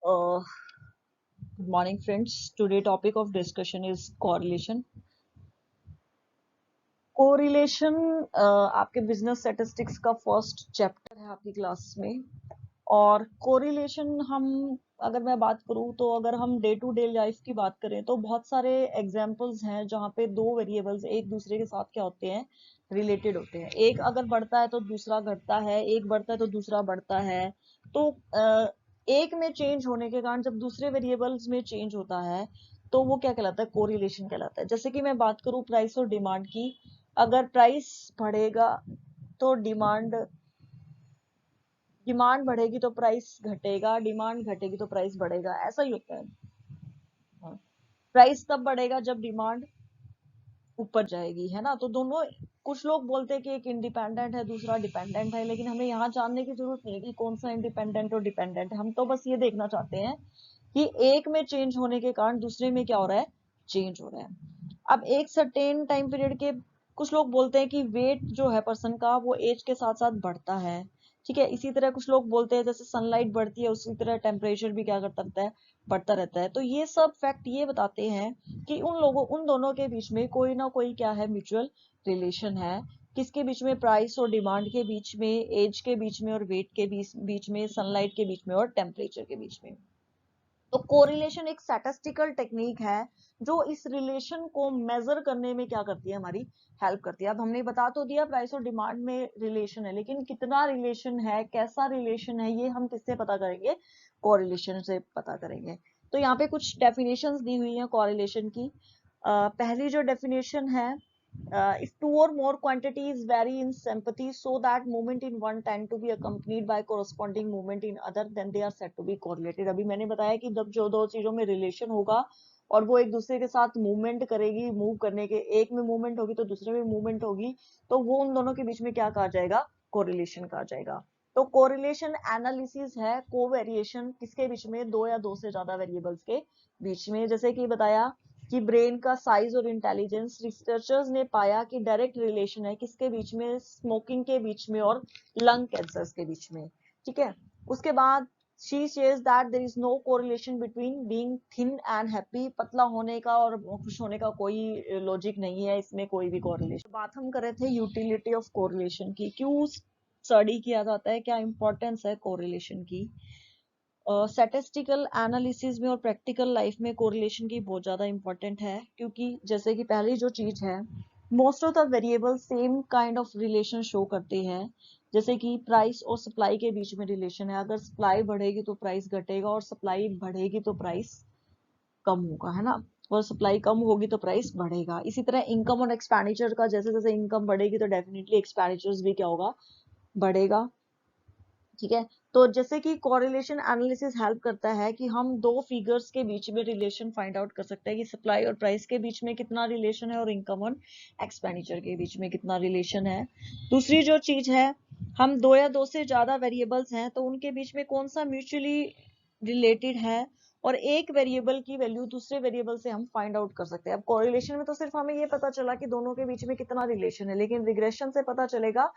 Good morning, friends. Today topic of discussion is correlation. Correlation आपके business statistics का first chapter है आपकी class में। और कोरिलेशन हम अगर मैं बात करूं तो अगर हम डे टू डे लाइफ की बात करें तो बहुत सारे एग्जांपल्स हैं जहां पे दो वेरिएबल्स एक दूसरे के साथ क्या होते हैं, रिलेटेड होते हैं। एक अगर बढ़ता है तो दूसरा घटता है, एक बढ़ता है तो दूसरा बढ़ता है। तो एक में चेंज होने के कारण जब दूसरे वेरिएबल्स में चेंज होता है तो वो क्या कहलाता है, कोरिलेशन कहलाता है। जैसे कि मैं बात करूं प्राइस और डिमांड की, अगर प्राइस बढ़ेगा तो डिमांड डिमांड बढ़ेगी तो प्राइस घटेगा, डिमांड घटेगी तो प्राइस बढ़ेगा, ऐसा ही होता है। प्राइस तब बढ़ेगा जब डिमांड ऊपर जाएगी, है ना। तो दोनों, कुछ लोग बोलते हैं कि एक इंडिपेंडेंट है दूसरा डिपेंडेंट है, लेकिन हमें यहाँ जानने की जरूरत नहीं है कि कौन सा इंडिपेंडेंट और डिपेंडेंट है। हम तो बस ये देखना चाहते हैं कि एक में चेंज होने के कारण दूसरे में क्या हो रहा है, चेंज हो रहा है। अब एक सर्टेन टाइम पीरियड के कुछ लोग बोलते हैं कि वेट जो है पर्सन का वो एज के साथ साथ बढ़ता है, ठीक है। इसी तरह कुछ लोग बोलते हैं जैसे सनलाइट बढ़ती है उसी तरह टेम्परेचर भी क्या करता रहता है, बढ़ता रहता है। तो ये सब फैक्ट ये बताते हैं कि उन दोनों के बीच में कोई ना कोई क्या है, म्यूचुअल रिलेशन है। किसके बीच में, प्राइस और डिमांड के बीच में, एज के बीच में और वेट के बीच में, सनलाइट के बीच में और टेम्परेचर के बीच में। तो कोरिलेशन एक स्टैटिस्टिकल टेक्निक है जो इस रिलेशन को मेजर करने में क्या करती है, हमारी हेल्प करती है। अब हमने बता तो दिया प्राइस और डिमांड में रिलेशन है, लेकिन कितना रिलेशन है, कैसा रिलेशन है, ये हम किससे पता करेंगे, कोरिलेशन से पता करेंगे। तो यहाँ पे कुछ डेफिनेशंस दी हुई हैं कोरिलेशन की। पहली जो डेफिनेशन है, if two or more quantities vary in sympathy so that movement in one tend to be accompanied by corresponding movement in other, then they are said to be correlated। अभी मैंने बताया कि जब जो दो चीजों में रिलेशन होगा और वो एक दूसरे के साथ मूवमेंट करेगी, मूव करने के, एक में मूवमेंट होगी तो दूसरे में मूवमेंट होगी, तो वो उन दोनों के बीच में क्या कहा जाएगा, कोरिलेशन कहा जाएगा। तो कोरिलेशन एनालिसिस है कोवेरिएशन किसके बीच में, दो या दो से ज्यादा वेरिएबल्स के बीच में। जैसे कि बताया कि ब्रेन का साइज और इंटेलिजेंस, रिसर्चर्स ने पाया कि डायरेक्ट रिलेशन है किसके बीच में, स्मोकिंग के बीच में और लंग कैंसर के बीच में, ठीक है। उसके बाद she says that there is no correlation between being thin and happy। पतला होने का और खुश होने का कोई लॉजिक नहीं है, इसमें कोई भी कोरिलेशन। बात हम कर रहे थे यूटिलिटी ऑफ कोरिलेशन की, क्यों स्टडी किया जाता है, क्या इंपॉर्टेंस है कोरिलेशन की। स्टैटिस्टिकल एनालिसिस में और प्रैक्टिकल लाइफ में कोरिलेशन की बहुत ज़्यादा इंपॉर्टेंट है, क्योंकि जैसे कि पहली जो चीज़ है, most of the variable same kind of relation show करते हैं। जैसे कि प्राइस और सप्लाई के बीच में रिलेशन है, अगर सप्लाई बढ़ेगी तो प्राइस घटेगा और सप्लाई बढ़ेगी तो प्राइस कम होगा, है ना। और सप्लाई कम होगी तो प्राइस बढ़ेगा। इसी तरह इनकम और एक्सपेंडिचर का, जैसे जैसे इनकम बढ़ेगी तो डेफिनेटली एक्सपेंडिचर्स भी क्या होगा, बढ़ेगा, ठीक है। तो जैसे कि कोरिलेशन एनालिसिस हेल्प करता है कि हम दो फिगर्स के बीच में रिलेशन फाइंड आउट कर सकते हैं कि सप्लाई और प्राइस के बीच में कितना रिलेशन है और इनकम और एक्सपेंडिचर के बीच में कितना रिलेशन है। दूसरी जो चीज है, हम दो या दो से ज्यादा वेरिएबल्स हैं तो उनके बीच में कौन सा म्यूचुअली रिलेटेड है और एक वेरिएबल की वैल्यू दूसरे वेरिएबल से हम फाइंड आउट कर सकते हैं। अब कोरिलेशन में तो सिर्फ हमें ये पता चला कि दोनों के बीच में कितना रिलेशन है, लेकिन रिग्रेशन से पता चलेगा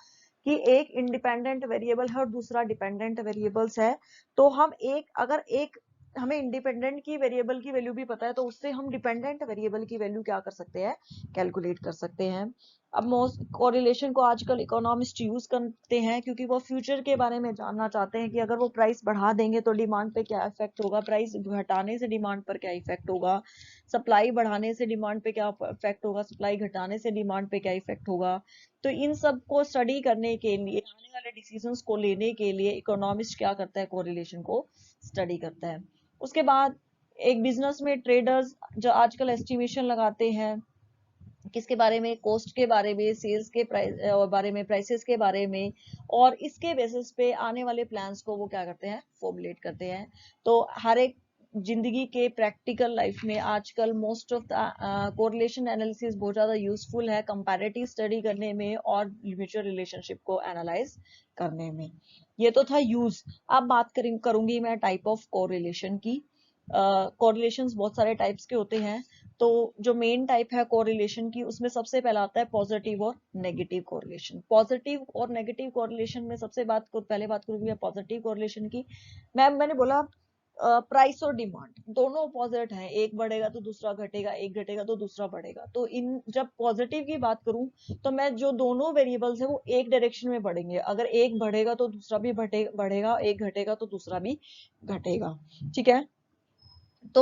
कि एक इंडिपेंडेंट वेरिएबल है और दूसरा डिपेंडेंट वेरिएबल्स है। तो हम अगर हमें इंडिपेंडेंट की वेरिएबल की वैल्यू भी पता है तो उससे हम डिपेंडेंट वेरिएबल की वैल्यू क्या कर सकते हैं, कैलकुलेट कर सकते हैं। अब मोस्ट कोरिलेशन को आजकल इकोनॉमिस्ट यूज करते हैं क्योंकि वो फ्यूचर के बारे में जानना चाहते हैं कि अगर वो प्राइस बढ़ा देंगे तो डिमांड पे क्या इफेक्ट होगा, प्राइस घटाने से डिमांड पर क्या इफेक्ट होगा, सप्लाई बढ़ाने से डिमांड पे क्या इफेक्ट होगा, सप्लाई घटाने से डिमांड पे क्या इफेक्ट होगा। तो इन सब को स्टडी करने के लिए, आने वाले डिसीजंस को लेने के लिए इकोनॉमिस्ट क्या करता है, कोरिलेशन को स्टडी करता है। उसके बाद एक बिजनेस में ट्रेडर्स जो आजकल एस्टिमेशन लगाते हैं किसके बारे में, कॉस्ट के बारे में, सेल्स के बारे में, प्राइसेस के बारे में, और इसके बेसिस पे आने वाले प्लान्स को वो क्या करते हैं, फॉर्मुलेट करते हैं। तो हर एक जिंदगी के प्रैक्टिकल लाइफ में आजकल मोस्ट ऑफ कोरिलेशन एनालिसिस बहुत ज्यादा यूजफुल है कंपैरेटिव स्टडी करने में और म्यूचुअल रिलेशनशिप को एनालाइज करने में। ये तो था यूज। अब बात करूंगी मैं टाइप ऑफ कोरिलेशन की। कोरिलेशंस बहुत सारे टाइप्स के होते हैं। तो जो मेन टाइप है कोरिलेशन की, उसमें सबसे पहला आता है पॉजिटिव और नेगेटिव कोरिलेशन। पॉजिटिव और नेगेटिव कोरिलेशन में सबसे पहले बात करूंगी मैं पॉजिटिव कोरिलेशन की। मैंने बोला प्राइस और डिमांड दोनों अपोजिट हैं, एक बढ़ेगा तो दूसरा घटेगा, एक घटेगा तो दूसरा बढ़ेगा। तो इन जब पॉजिटिव की बात करूं तो मैं जो दोनों वेरिएबल्स है वो एक डायरेक्शन में बढ़ेंगे, अगर एक बढ़ेगा तो दूसरा भी बढ़ेगा, एक घटेगा तो दूसरा भी घटेगा, ठीक है। तो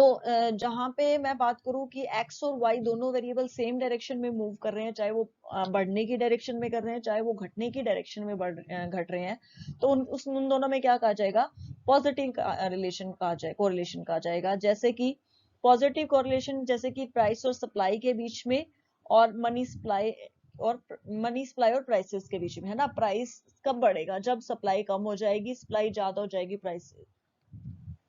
जहां पे मैं बात करूं कि x और y दोनों वेरिएबल सेम डायरेक्शन में मूव कर रहे हैं, चाहे वो बढ़ने की डायरेक्शन में कर रहे हैं, चाहे वो घटने की डायरेक्शन में घट रहे हैं, तो उन दोनों में क्या कहा जाएगा, पॉजिटिव रिलेशन कहा जाए, कोरिलेशन कहा जाएगा। जैसे कि पॉजिटिव कोरिलेशन जैसे कि प्राइस और सप्लाई के बीच में, और मनी सप्लाई और प्राइसेस के बीच में, है ना। प्राइस कब बढ़ेगा, जब सप्लाई कम हो जाएगी, सप्लाई ज्यादा हो जाएगी, प्राइस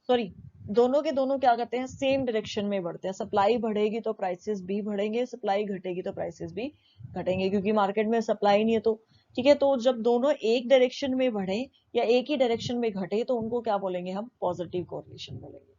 सॉरी दोनों के दोनों क्या करते हैं, सेम डायरेक्शन में बढ़ते हैं। सप्लाई बढ़ेगी तो प्राइसेस भी बढ़ेंगे, सप्लाई घटेगी तो प्राइसेस भी घटेंगे, क्योंकि मार्केट में सप्लाई नहीं है। तो ठीक है, तो जब दोनों एक डायरेक्शन में बढ़े या एक ही डायरेक्शन में घटे तो उनको क्या बोलेंगे, हम पॉजिटिव कोरिलेशन बोलेंगे।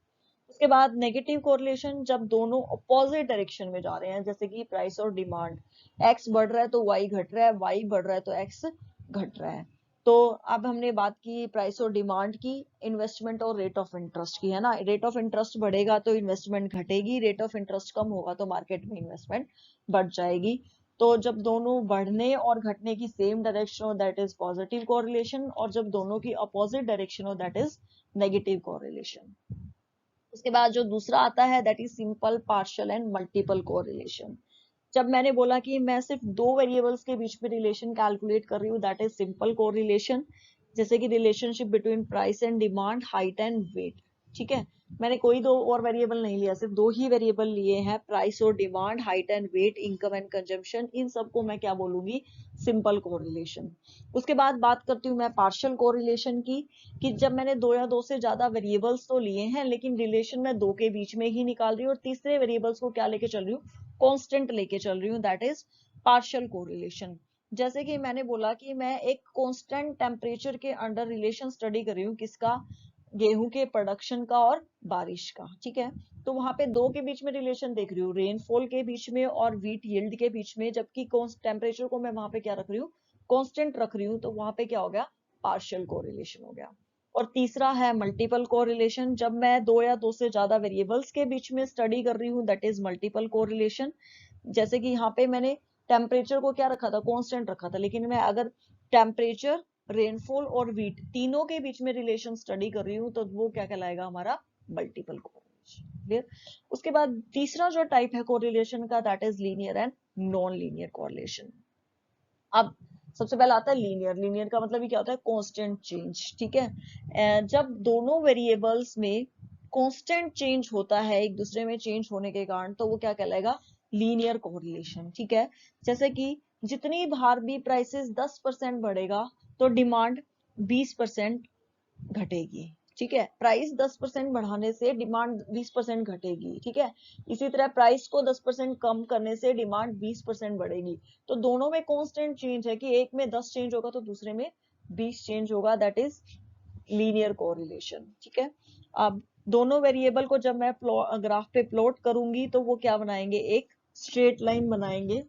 उसके बाद नेगेटिव कोरिलेशन, जब दोनों अपोजिट डायरेक्शन में जा रहे हैं, जैसे कि प्राइस और डिमांड, एक्स बढ़ रहा है तो वाई घट रहा है, वाई बढ़ रहा है तो एक्स घट रहा है। तो अब हमने बात की प्राइस और डिमांड की, इन्वेस्टमेंट और रेट ऑफ इंटरेस्ट की, है ना। रेट ऑफ इंटरेस्ट बढ़ेगा तो इन्वेस्टमेंट घटेगी, रेट ऑफ इंटरेस्ट कम होगा तो मार्केट में इन्वेस्टमेंट बढ़ जाएगी। तो जब दोनों बढ़ने और घटने की सेम डायरेक्शन हो दैट इज पॉजिटिव कोरिलेशन, और जब दोनों की अपोजिट डायरेक्शन हो दैट इज नेगेटिव कोरिलेशन। उसके बाद जो दूसरा आता है that is simple partial and multiple correlation. जब मैंने बोला कि मैं सिर्फ दो वेरिएबल्स के बीच में रिलेशन कैलकुलेट कर रही हूँ दैट इज सिंपल कोरिलेशन। जैसे कि relationship between price and demand, height and weight, ठीक है। मैंने कोई दो और वेरिएबल नहीं लिया, सिर्फ दो ही वेरिएबल लिए हैं, प्राइस और demand, height and weight, income and consumption. इन सबको मैं क्या बोलूंगी, सिंपल कोरिलेशन। उसके बाद बात करती हूँ मैं पार्शियल कोरिलेशन की, कि जब मैंने दो या दो से ज्यादा वेरिएबल्स तो लिए हैं लेकिन रिलेशन मैं दो के बीच में ही निकाल रही हूँ, और तीसरे वेरिएबल्स को क्या लेके चल रही हूँ, कांस्टेंट लेके चल रही हूँ, दैट इज पार्शियल कोरिलेशन। जैसे कि मैंने बोला कि मैं एक कांस्टेंट टेम्परेचर के अंडर रिलेशन स्टडी कर रही हूँ, किसका, गेहूं के प्रोडक्शन का और बारिश का, ठीक है। तो वहां पे दो के बीच में रिलेशन देख रही हूँ, रेनफॉल के बीच में और व्हीट यील्ड के बीच में, जबकि टेम्परेचर को मैं वहां पे क्या रख रही हूँ, कांस्टेंट रख रही हूँ, तो वहां पे क्या हो गया, पार्शियल कोरिलेशन हो गया। और तीसरा है मल्टीपल कोरिलेशन, जब मैं दो या दो से ज्यादा वेरिएबल्स के बीच में स्टडी कर रही हूँ दैट इज मल्टीपल कोरिलेशन। जैसे कि यहाँ पे मैंने टेम्परेचर को क्या रखा था, कांस्टेंट रखा था, लेकिन मैं अगर टेम्परेचर, रेनफॉल और वीट तीनों के बीच में रिलेशन स्टडी कर रही हूँ तो वो क्या कहलाएगा, हमारा मल्टीपल कोरिलेशन। क्लियर। उसके बाद तीसरा जो टाइप है कोरिलेशन का that is linear and non linear correlation. अब सबसे पहला आता है लीनियर। लीनियर का मतलब ही क्या होता है, कांस्टेंट चेंज, ठीक है। जब दोनों वेरिएबल्स में कांस्टेंट चेंज होता है एक दूसरे में चेंज होने के कारण, तो वो क्या कहलाएगा, लीनियर कोरिलेशन, ठीक है। जैसे कि जितनी बार भी प्राइसेस 10% बढ़ेगा तो डिमांड 20% घटेगी, ठीक है। प्राइस 10% बढ़ाने से डिमांड 20% घटेगी, ठीक है। इसी तरह प्राइस को 10% कम करने से डिमांड 20% बढ़ेगी। तो दोनों में कांस्टेंट चेंज है कि एक में 10 चेंज होगा तो दूसरे में 20 चेंज होगा, दैट इज लीनियर कोरिलेशन, ठीक है। अब दोनों वेरिएबल को जब मैं ग्राफ पे प्लॉट करूंगी तो वो क्या बनाएंगे, एक स्ट्रेट लाइन बनाएंगे,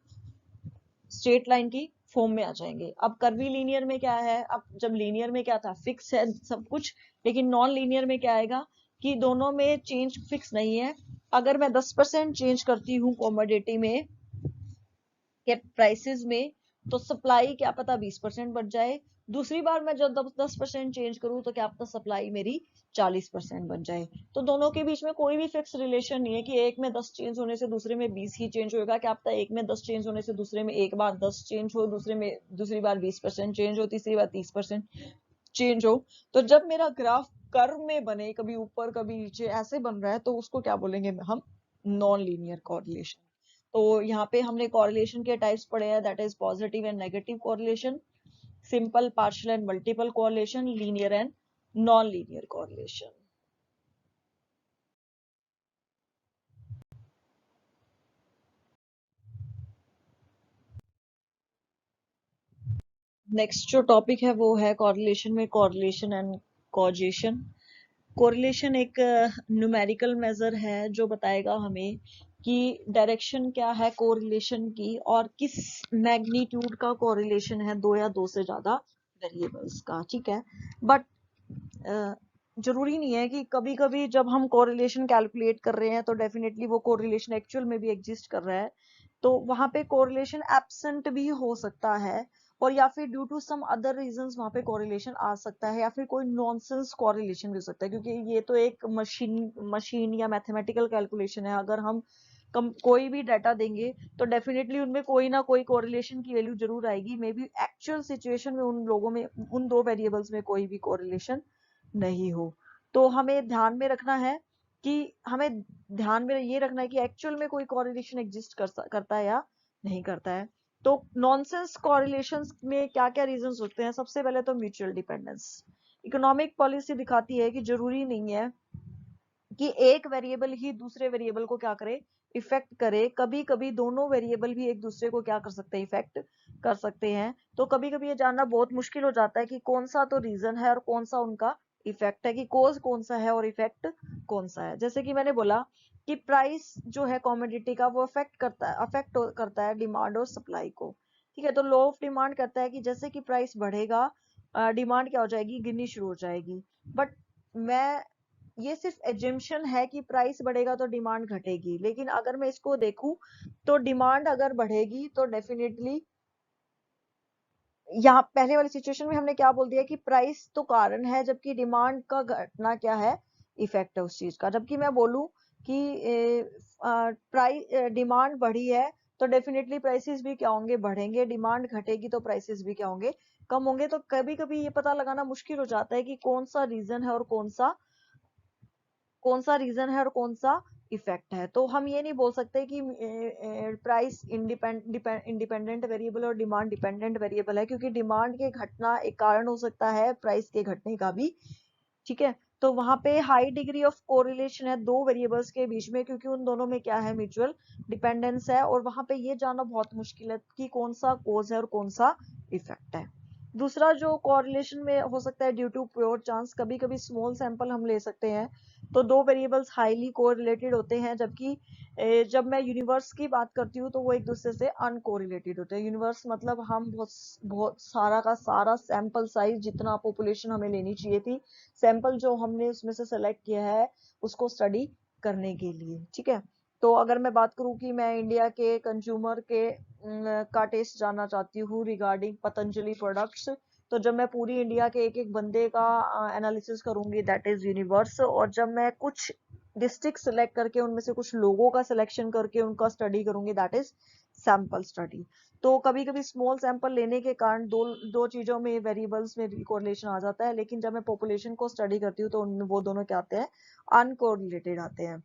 स्ट्रेट लाइन की फॉर्म में आ जाएंगे। अब कर्वी लीनियर में क्या है, अब जब लीनियर में क्या था, फिक्स है सब कुछ, लेकिन नॉन लीनियर में क्या आएगा कि दोनों में चेंज फिक्स नहीं है। अगर मैं 10% चेंज करती हूँ कॉमोडिटी में के प्राइसेस में, तो सप्लाई क्या पता 20% बढ़ जाए। दूसरी बार मैं जब 10% चेंज करूं तो क्या पता सप्लाई मेरी 40% बन जाए। तो दोनों के बीच में कोई भी फिक्स रिलेशन नहीं है कि एक में 10 चेंज होने से दूसरे में 20 ही चेंज होगा। क्या पता एक में 10 चेंज होने से दूसरे में एक बार 10 चेंज हो, दूसरी बार 20% चेंज हो, तीसरी बार 30% चेंज हो। तो जब मेरा ग्राफ कर्व में बने, कभी ऊपर कभी नीचे ऐसे बन रहा है, तो उसको क्या बोलेंगे हम, नॉन लीनियर कोरिलेशन। तो यहाँ पे हमने कोरिलेशन के टाइप्स पढ़े हैं that is positive and negative correlation, simple, partial and multiple correlation, linear and non linear correlation. Next जो टॉपिक है वो है कोरिलेशन में कोरिलेशन एंड कॉजेशन। कोरिलेशन एक न्यूमेरिकल मेजर है जो बताएगा हमें कि डायरेक्शन क्या है कोरिलेशन की, और किस मैग्नीट्यूड का कोरिलेशन है दो या दो से ज्यादा वेरिएबल्स का, ठीक है। बट जरूरी नहीं है कि कभी कभी जब हम कोरिलेशन कैलकुलेट कर रहे हैं तो डेफिनेटली वो कोरिलेशन एक्चुअल में भी एग्जिस्ट कर रहा है, तो वहां पे कोरिलेशन एब्सेंट भी हो सकता है, और या फिर due to some other reasons वहां पे कोरिलेशन आ सकता है, या फिर कोई नॉनसेंस कोरिलेशन भी हो सकता है, क्योंकि ये तो एक मशीन या मैथमेटिकल कैलकुलेशन है। अगर हम कोई भी डाटा देंगे तो डेफिनेटली उनमें कोई ना कोई कोरिलेशन की वैल्यू जरूर आएगी, मे बी एक्चुअल सिचुएशन में उन लोगों में, उन दो वेरिएबल्स में कोई भी कोरिलेशन नहीं हो। तो हमें ध्यान में रखना है कि हमें ध्यान में ये रखना है कि एक्चुअल में कोई कोरिलेशन एग्जिस्ट करता है या नहीं करता है। तो नॉनसेंस कोरिलेशंस में क्या क्या रीजंस होते हैं? सबसे पहले तो म्यूचुअल डिपेंडेंस। इकोनॉमिक पॉलिसी दिखाती है कि जरूरी नहीं है कि एक वेरिएबल ही दूसरे वेरिएबल को क्या करे, इफेक्ट करे। कभी कभी दोनों वेरिएबल भी एक दूसरे को क्या कर सकते हैं, इफेक्ट कर सकते हैं। तो कभी कभी ये जानना बहुत मुश्किल हो जाता है कि कौन सा तो रीजन है और कौन सा उनका इफेक्ट है, कि कोज कौन सा है और इफेक्ट कौन सा है। जैसे कि मैंने बोला कि प्राइस जो है कॉमोडिटी का, वो अफेक्ट करता है डिमांड और सप्लाई को। ठीक है, तो लॉ ऑफ डिमांड कहता है कि जैसे कि प्राइस बढ़ेगा, डिमांड क्या हो जाएगी, गिरनी शुरू हो जाएगी। बट मैं ये सिर्फ एजम्पशन है कि प्राइस बढ़ेगा तो डिमांड घटेगी, लेकिन अगर मैं इसको देखूं तो डिमांड अगर बढ़ेगी तो डेफिनेटली, यहाँ पहले वाली सिचुएशन में हमने क्या बोल दिया कि प्राइस तो कारण है, जबकि डिमांड का घटना क्या है, इफेक्ट है उस चीज का। जबकि मैं बोलूं कि प्राइस डिमांड बढ़ी है तो डेफिनेटली प्राइसेस भी क्या होंगे, बढ़ेंगे। डिमांड घटेगी तो प्राइसेस भी क्या होंगे, कम होंगे। तो कभी कभी ये पता लगाना मुश्किल हो जाता है कि कौन सा रीजन है और कौन सा इफेक्ट है। तो हम ये नहीं बोल सकते कि प्राइस इंडिपेंडेंट वेरिएबल और डिमांड डिपेंडेंट वेरिएबल है, क्योंकि डिमांड के घटना एक कारण हो सकता है प्राइस के घटने का भी। ठीक है, तो वहां पे हाई डिग्री ऑफ कोरिलेशन है दो वेरिएबल्स के बीच में, क्योंकि उन दोनों में क्या है, म्यूचुअल डिपेंडेंस है। और वहां पे ये जानना बहुत मुश्किल है कि कौन सा कोज है और कौन सा इफेक्ट है। दूसरा जो कोरिलेशन में हो सकता है ड्यू टू प्योर चांस, कभी कभी स्मॉल सैंपल हम ले सकते हैं तो दो वेरिएबल्स हाईली कोरिलेटेड होते हैं, जबकि जब मैं यूनिवर्स की बात करती हूँ तो वो एक दूसरे से अनकोरिलेटेड होते हैं। यूनिवर्स मतलब हम बहुत बहुत सारा का सारा सैंपल साइज, जितना पॉपुलेशन हमें लेनी चाहिए थी, सैंपल जो हमने उसमें से सेलेक्ट किया है उसको स्टडी करने के लिए। ठीक है, तो अगर मैं बात करूं कि मैं इंडिया के कंज्यूमर के का टेस्ट जानना चाहती हूँ रिगार्डिंग पतंजलि प्रोडक्ट्स, तो जब मैं पूरी इंडिया के एक एक बंदे का एनालिसिस करूंगी, दैट इज यूनिवर्स। और जब मैं कुछ डिस्ट्रिक्ट सेलेक्ट करके उनमें से कुछ लोगों का सिलेक्शन करके उनका स्टडी करूंगी, दैट इज सैंपल स्टडी। तो कभी कभी स्मॉल सैंपल लेने के कारण दो दो चीजों में, वेरिएबल्स में कोरिलेशन आ जाता है, लेकिन जब मैं पॉपुलेशन को स्टडी करती हूँ तो उनमें वो दोनों क्या आते हैं, अनकोरिलेटेड आते हैं।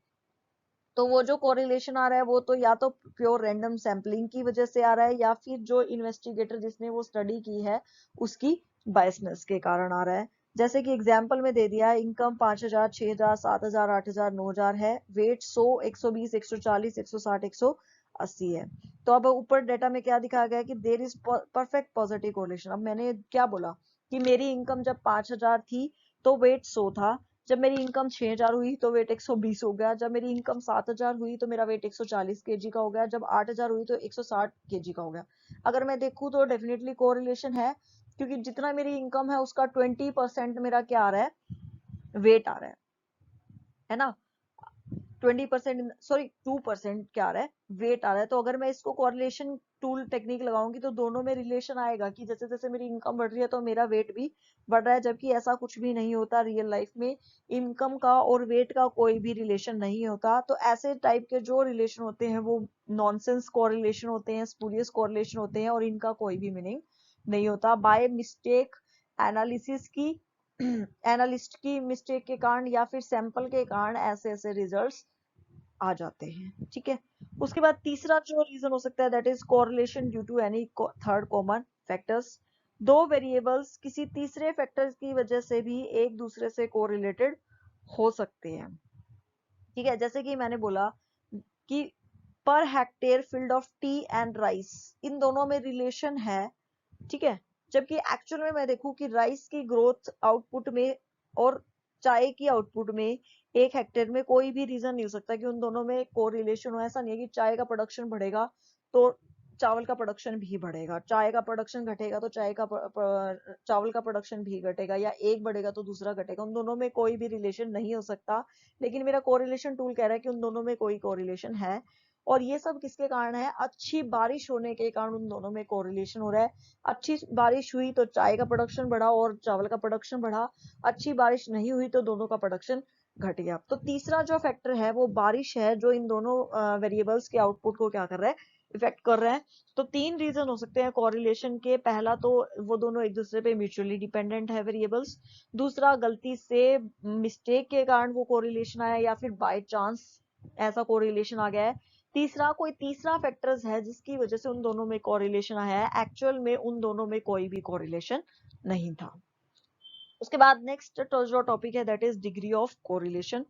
तो वो जो कोरिलेशन आ रहा है वो तो या तो प्योर रैंडम सैम्पलिंग की वजह से आ रहा है, या फिर जो इन्वेस्टिगेटर जिसने वो स्टडी की है उसकी बायसनेस के कारण आ रहा है। जैसे कि एग्जाम्पल में दे दिया, इनकम 5,000, 6,000, 7,000, 8,000, 9,000 है, वेट 100, 120, 140, 160, 180 है। तो अब ऊपर डेटा में क्या दिखाया गया है कि there is perfect positive correlation. अब मैंने क्या बोला कि मेरी इनकम जब 5,000 थी तो वेट 100 था, जब मेरी इनकम 6,000 हुई तो वेट 120 हो गया, जब मेरी इनकम 7,000 हुई तो मेरा वेट 140 केजी का हो गया, जब 8,000 हुई तो 160 केजी का हो गया। अगर मैं देखूं तो डेफिनेटली कोरिलेशन है, क्योंकि जितना मेरी इनकम है उसका 20% मेरा क्या आ रहा है, वेट आ रहा है ना। 20%, सॉरी 2% क्या आ रहा है, वेट आ रहा है। तो अगर मैं इसको कोरिलेशन टूल टेक्निक लगाऊंगी तो दोनों में रिलेशन आएगा कि जैसे जैसे मेरी इनकम बढ़ रही है तो मेरा वेट भी बढ़ रहा है, जबकि ऐसा कुछ भी नहीं होता रियल लाइफ में। इनकम का और वेट का कोई भी रिलेशन नहीं होता। तो ऐसे टाइप के जो रिलेशन होते हैं वो नॉनसेंस कोरिलेशन होते हैं, स्पूरियस कोरिलेशन होते हैं, और इनका कोई भी मीनिंग नहीं होता। बाय मिस्टेक एनालिसिस की एनालिस्ट की मिस्टेक के कारण या फिर सैंपल के कारण ऐसे ऐसे रिजल्ट्स आ जाते हैं। ठीक है, उसके बाद तीसरा जो रीजन हो सकता है, that is correlation due to any third common factors. दो वेरिएबल्स किसी तीसरे फैक्टर की वजह से भी एक दूसरे से कोरिलेटेड हो सकते हैं। ठीक है, जैसे कि मैंने बोला कि per hectare field of tea and rice, इन दोनों में रिलेशन है। ठीक है, जबकि एक्चुअल में मैं देखूं कि राइस की ग्रोथ आउटपुट में और चाय की आउटपुट में, एक हेक्टेयर में कोई भी रीजन नहीं हो सकता कि उन दोनों में कोरिलेशन हो। ऐसा नहीं है कि चाय का प्रोडक्शन बढ़ेगा तो चावल का प्रोडक्शन भी बढ़ेगा, चाय का प्रोडक्शन घटेगा तो चावल का प्रोडक्शन भी घटेगा, या एक बढ़ेगा तो दूसरा घटेगा, उन दोनों में कोई भी रिलेशन नहीं हो सकता। लेकिन मेरा कोरिलेशन टूल कह रहा है कि उन दोनों में कोई कोरिलेशन है। और ये सब किसके कारण है? अच्छी बारिश होने के कारण उन दोनों में कोरिलेशन हो रहा है। अच्छी बारिश हुई तो चाय का प्रोडक्शन बढ़ा और चावल का प्रोडक्शन बढ़ा, अच्छी बारिश नहीं हुई तो दोनों का प्रोडक्शन घट गया। तो तीसरा जो फैक्टर है वो बारिश है, जो इन दोनों वेरिएबल्स के आउटपुट को क्या कर रहा है? इफेक्ट कर रहा है। तो तीन रीजन हो सकते हैं कोरिलेशन के। पहला तो वो दोनों एक दूसरे पे म्यूचुअली डिपेंडेंट है वेरिएबल्स। दूसरा, गलती से मिस्टेक के कारण वो कोरिलेशन आया, या फिर बाय चांस ऐसा कोरिलेशन आ गया है। तीसरा, कोई तीसरा फैक्टर्स है जिसकी वजह से उन दोनों में कोरिलेशन आया है। एक्चुअल में उन दोनों में कोई भी कोरिलेशन नहीं था। उसके बाद नेक्स्ट जो टॉपिक है that is degree of correlation.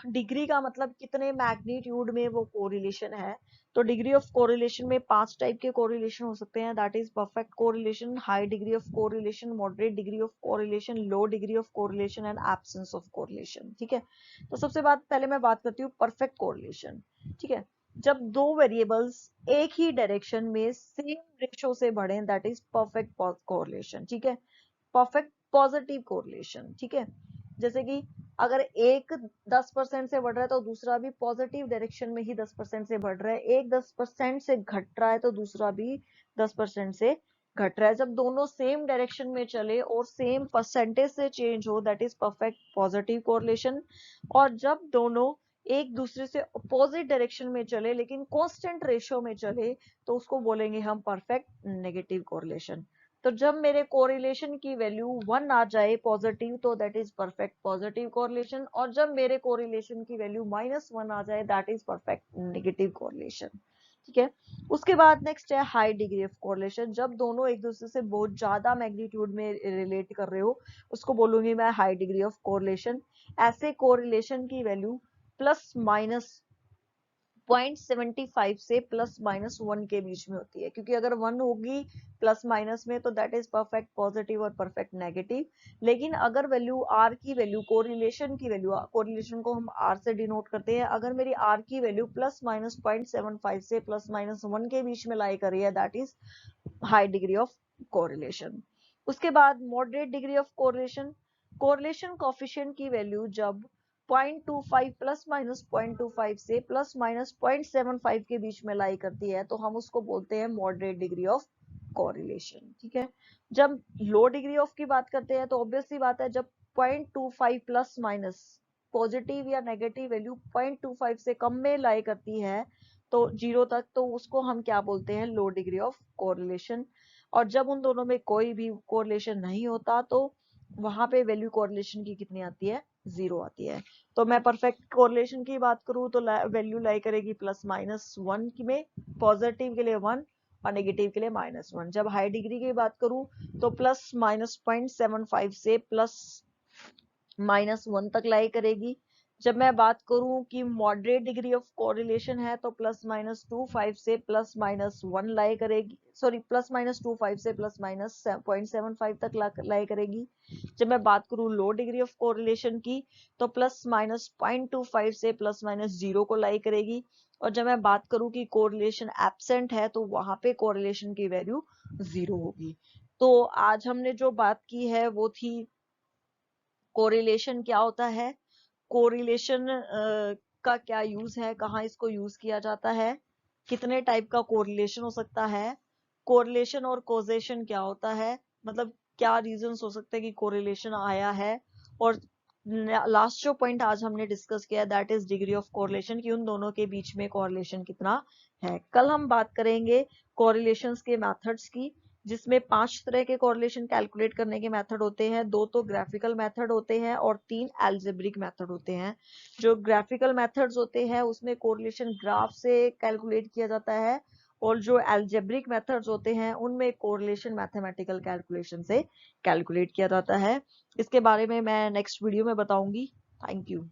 Degree का मतलब कितने मैग्नीट्यूड में वो कोरिलेशन है। तो डिग्री ऑफ कोरिलेशन में 5 टाइप के कोरिलेशन हो सकते हैं, that is perfect correlation, high degree of correlation, moderate degree of correlation, low degree of correlation and absence of correlation. ठीक है, तो सबसे पहले मैं बात करती हूँ परफेक्ट कोरिलेशन। ठीक है, जब दो वेरिएबल्स एक ही डायरेक्शन में सेम रेशो से बढ़े दैट इज परफेक्ट कोरिलेशन। ठीक है, परफेक्ट पॉजिटिव कोरिलेशन। ठीक है, जैसे कि अगर एक 10% से बढ़ रहा है तो दूसरा भी पॉजिटिव डायरेक्शन में ही 10% से बढ़ रहा है, एक 10% से घट रहा है तो दूसरा भी 10% से घट रहा है। जब दोनों सेम डायरेक्शन में चले और सेम परसेंटेज से चेंज हो that is perfect positive correlation. और जब दोनों एक दूसरे से अपोजिट डायरेक्शन में चले लेकिन कांस्टेंट रेशियो में चले तो उसको बोलेंगे हम परफेक्ट नेगेटिव कोरिलेशन। तो जब मेरे कोरिलेशन की वैल्यू 1 आ जाए पॉजिटिव तो that is perfect positive correlation, और जब मेरे कोरिलेशन की वैल्यू -1 आ जाए that is perfect negative correlation. ठीक है, उसके बाद नेक्स्ट है हाई डिग्री ऑफ कोरिलेशन। जब दोनों एक दूसरे से बहुत ज्यादा मैग्नीट्यूड में रिलेट कर रहे हो उसको बोलूंगी मैं हाई डिग्री ऑफ कोरिलेशन। ऐसे कोरिलेशन की वैल्यू प्लस माइनस 0.75 से +-1 के बीच में होती है, क्योंकि अगर 1 होगी प्लस माइनस में तो दैट इज परफेक्ट पॉजिटिव और परफेक्ट नेगेटिव। लेकिन अगर वैल्यू आर की वैल्यू कोरिलेशन की वैल्यू, कोरिलेशन को हम आर से डिनोट करते हैं, अगर मेरी आर की वैल्यू +-0.75 से +-1 के बीच में लाई कर रही है that is high degree of correlation. उसके बाद moderate degree of correlation. Correlation coefficient की वैल्यू जब 0.25 +-0.25 से +-0.75 के बीच में लाई करती है तो हम उसको बोलते हैं मॉडरेट डिग्री ऑफ कोरिलेशन। ठीक है, जब लो डिग्री ऑफ की बात करते हैं तो ऑब्वियस सी बात है, जब 0.25 प्लस माइनस पॉजिटिव या नेगेटिव वैल्यू 0.25 से कम में लाई करती है तो 0 तक, तो उसको हम क्या बोलते हैं? लो डिग्री ऑफ कोरिलेशन। और जब उन दोनों में कोई भी कोरिलेशन नहीं होता तो वहां पे वैल्यू कोरिलेशन की कितनी आती है? 0 आती है। तो मैं परफेक्ट कोरिलेशन की बात करूं तो वैल्यू लाई करेगी +-1 में, पॉजिटिव के लिए 1 और नेगेटिव के लिए -1। जब हाई डिग्री की बात करूं तो +-0.75 से +-1 तक लाई करेगी। जब मैं बात करूं कि मॉडरेट डिग्री ऑफ कोरिलेशन है तो +-25 से +-1 लाई करेगी, सॉरी +-25 से +-0.75 तक लाई करेगी। जब मैं बात करूं लो डिग्री ऑफ कोरिलेशन की तो +-0.25 से +-0 को लाई करेगी। और जब मैं बात करूं कि कोरिलेशन एब्सेंट है तो वहां पे कोरिलेशन की वैल्यू 0 होगी। तो आज हमने जो बात की है वो थी कोरिलेशन क्या होता है, कोरिलेशन का क्या यूज है, कहाँ इसको यूज किया जाता है, कितने टाइप का कोरिलेशन हो सकता है, कोरिलेशन और कॉजेशन क्या होता है, मतलब क्या रीजंस हो सकते हैं कि कोरिलेशन आया है। और लास्ट जो पॉइंट आज हमने डिस्कस किया that is degree of correlation, कि उन दोनों के बीच में कोरिलेशन कितना है। कल हम बात करेंगे कोरिलेशंस के मेथड्स की, जिसमें 5 तरह के कोरिलेशन कैलकुलेट करने के मेथड होते हैं। 2 तो ग्राफिकल मेथड होते हैं और 3 अलजेब्रिक मेथड होते हैं। जो ग्राफिकल मेथड्स होते हैं उसमें कोरिलेशन ग्राफ से कैलकुलेट किया जाता है, और जो अलजेब्रिक मेथड्स होते हैं उनमें कोरिलेशन मैथमेटिकल कैलकुलेशन से कैलकुलेट किया जाता है। इसके बारे में मैं नेक्स्ट वीडियो में बताऊंगी। Thank you.